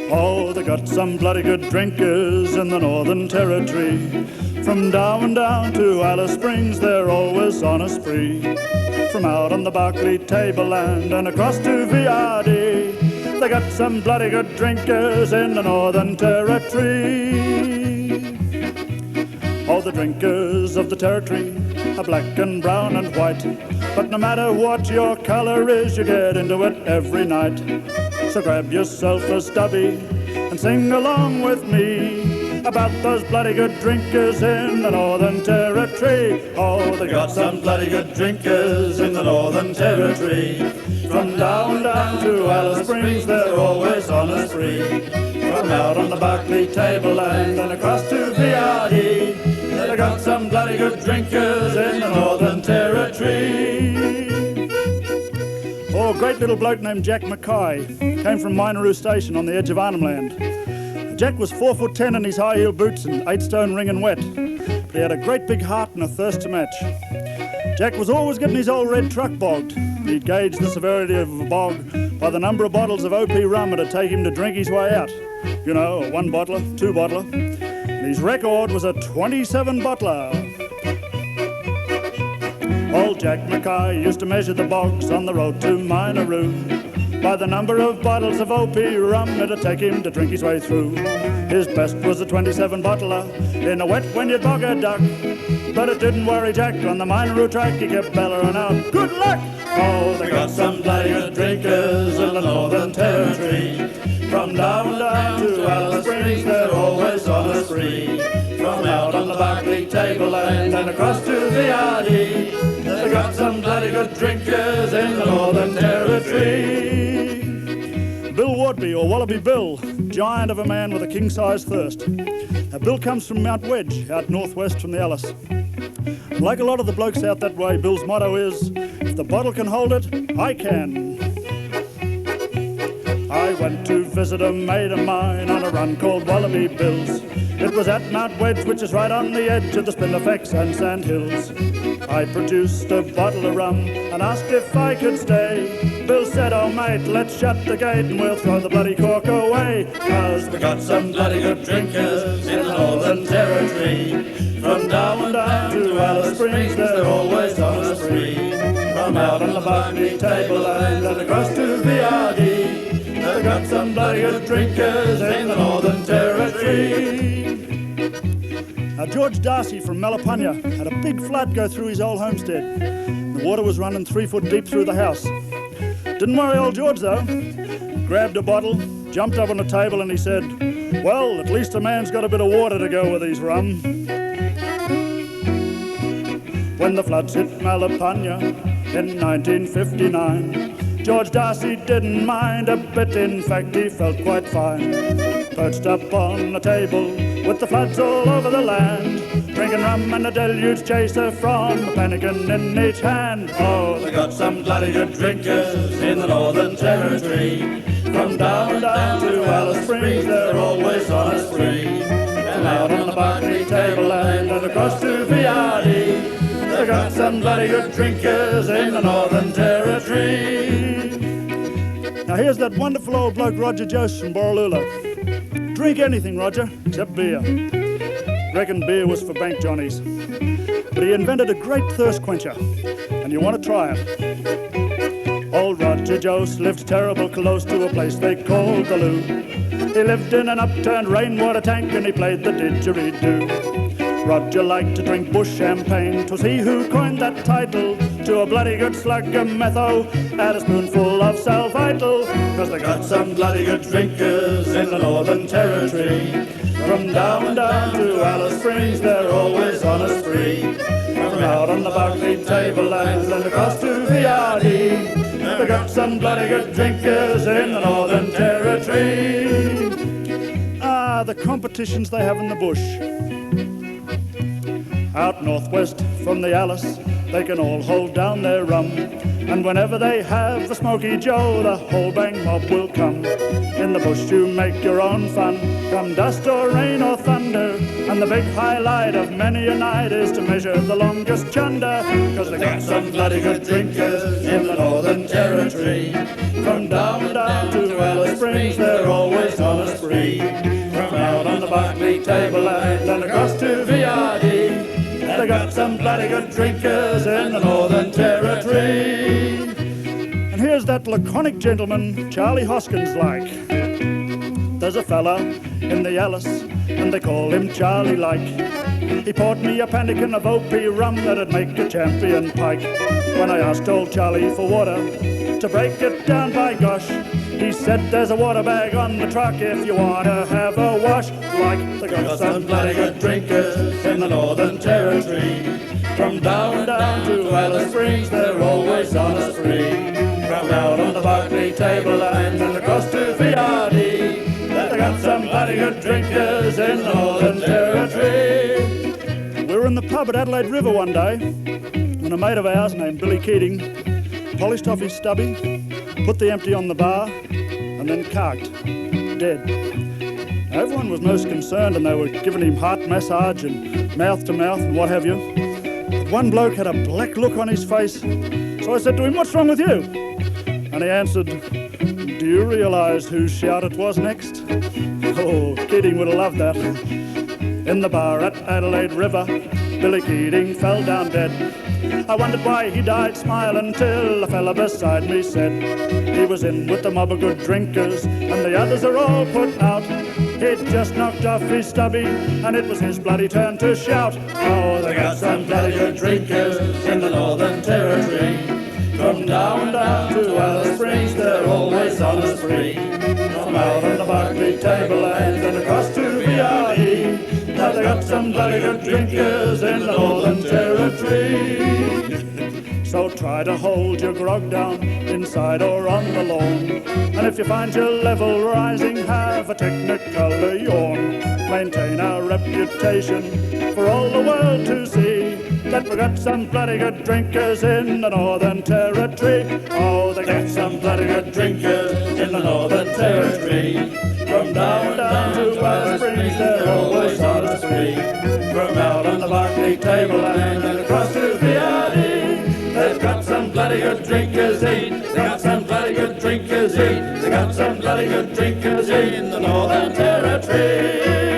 Oh, they got some bloody good drinkers in the Northern Territory. From Darwin down to Alice Springs, they're always on a spree. From out on the Barclay tableland and across to VRD, they got some bloody good drinkers in the Northern Territory. All the drinkers of the Territory are black and brown and white, but no matter what your colour is, you get into it every night. So grab yourself a stubby and sing along with me about those bloody good drinkers in the Northern Territory. Oh, they got some bloody good drinkers in the Northern Territory. From down to Alice Springs, they're always on a spree. From out on the Barclay tableland and across to VRD, they got some bloody good drinkers in the Northern Territory. Oh, a great little bloke named Jack Mackay came from Mineroo Station on the edge of Arnhem Land. Jack was 4'10" in his high heel boots and 8 stone ring and wet, but he had a great big heart and a thirst to match. Jack was always getting his old red truck bogged. He'd gauge the severity of a bog by the number of bottles of OP rum it'd take him to drink his way out. You know, a 1 bottler, 2 bottler. And his record was a 27 bottler. Old Jack Mackay used to measure the bogs on the road to Mineroo by the number of bottles of OP rum it'd take him to drink his way through. His best was a 27 bottler in a wet when you'd bog a duck. But it didn't worry Jack on the Mineroo track, he kept bellowing out, good luck! Oh, they got some bloody good drinkers in the Northern Territory. From down to Alice Springs, they're always on a spree. From out on the Barclay tableland and across to VRD, they got some bloody good drinkers in the Northern Territory. Bill Wadby, or Wallaby Bill, giant of a man with a king-size thirst. Now, Bill comes from Mount Wedge, out northwest from the Alice. Like a lot of the blokes out that way, Bill's motto is, if the bottle can hold it, I can. I went to visit a mate of mine on a run called Wallaby Bill's. It was at Mount Wedge, which is right on the edge of the Spindlefecks and Sand Hills. I produced a bottle of rum and asked if I could stay. Bill said, oh mate, let's shut the gate and we'll throw the bloody cork away. 'Cause we got some bloody good drinkers in the Northern Territory. From down to Alice Springs, they're always on a spree. From out on the Barclay tableland and across to VRD, they've got some bloody good drinkers in the Northern Territory. Now, George Darcy from Malapunya had a big flood go through his old homestead. The water was running 3 foot deep through the house. Didn't worry old George, though. Grabbed a bottle, jumped up on the table, and he said, well, at least a man's got a bit of water to go with his rum. When the floods hit Malapunya in 1959, George Darcy didn't mind a bit, in fact he felt quite fine. Perched up on the table with the floods all over the land, drinking rum and a deluge chaser from a pannikin in each hand. Oh, they got some bloody good drinkers in the Northern Territory. From down to Alice Springs, they're always on a spree. And out on the Barclay tableland and across to VRD, they got some bloody good drinkers in the Northern Territory. Now here's that wonderful old bloke Roger Jose from Borroloola. Drink anything, Roger, except beer. Reckon beer was for bank johnnies. But he invented a great thirst quencher, and you want to try it. Old Roger Jose lived terrible close to a place they called the Loo. He lived in an upturned rainwater tank and he played the didgeridoo. Roger liked to drink bush champagne, 'twas he who coined that title to a bloody good slug of metho, add a spoonful of Salvital, 'cause they got some bloody good drinkers in the Northern Territory. From down to Alice Springs, they're always on a spree. From out on the Barclay tablelands and across to VRD, they got some bloody good drinkers in the Northern Territory. Ah, the competitions they have in the bush. Out northwest from the Alice, they can all hold down their rum. And whenever they have the Smoky Joe, the whole bang mob will come. In the bush you make your own fun, come dust or rain or thunder. And the big highlight of many a night is to measure the longest chunder. 'Cause they got some bloody good drinkers in the Northern Territory. From down to Alice Springs, they're always on a spree. From out on the Barclay tableland and across to VRD, they got some bloody good drinkers in the Northern Territory. And here's that laconic gentleman Charlie Hoskins like. There's a fella in the Alice and they call him Charlie like. He poured me a pannikin of OP rum that'd make a champion pike. When I asked old Charlie for water to break it down, by gosh, he said there's a water bag on the truck if you want to have a wash. Like they got some bloody good drinkers in the Northern Territory. From down to Alice Springs, they're always on a spree. From out on the Barclay tableland and across to VRD, they got some bloody good drinkers in the Northern Territory. We were in the pub at Adelaide River one day, and a mate of ours named Billy Keating polished off his stubby, put the empty on the bar, and then carked, dead. Now, everyone was most concerned and they were giving him heart massage and mouth to mouth and what have you. But one bloke had a black look on his face, so I said to him, "What's wrong with you?" And he answered, "Do you realise whose shout it was next?" Oh, Keating would have loved that. In the bar at Adelaide River, Billy Keating fell down dead. I wondered why he died smiling till a fella beside me said he was in with a mob of good drinkers and the others are all put out. He'd just knocked off his stubby and it was his bloody turn to shout. Oh, they got some bloody good drinkers in the Northern Territory. From down to Alice Springs, they're always on a spree. From out on the Barclay tableland and across to VRE, now they got some bloody good drinkers in the Northern Territory. So try to hold your grog down inside or on the lawn. And if you find your level rising, have a technicolor yawn. Maintain our reputation for all the world to see, that we got some bloody good drinkers in the Northern Territory. Oh, they got some bloody good drinkers in the Northern Territory. From down to Alice Springs, they're always on a spree. From out on the Barclay tableland and across to VRD, they've got some bloody good drinkers in. They got some bloody good drinkers in. They got some bloody good drinkers in the Northern Territory.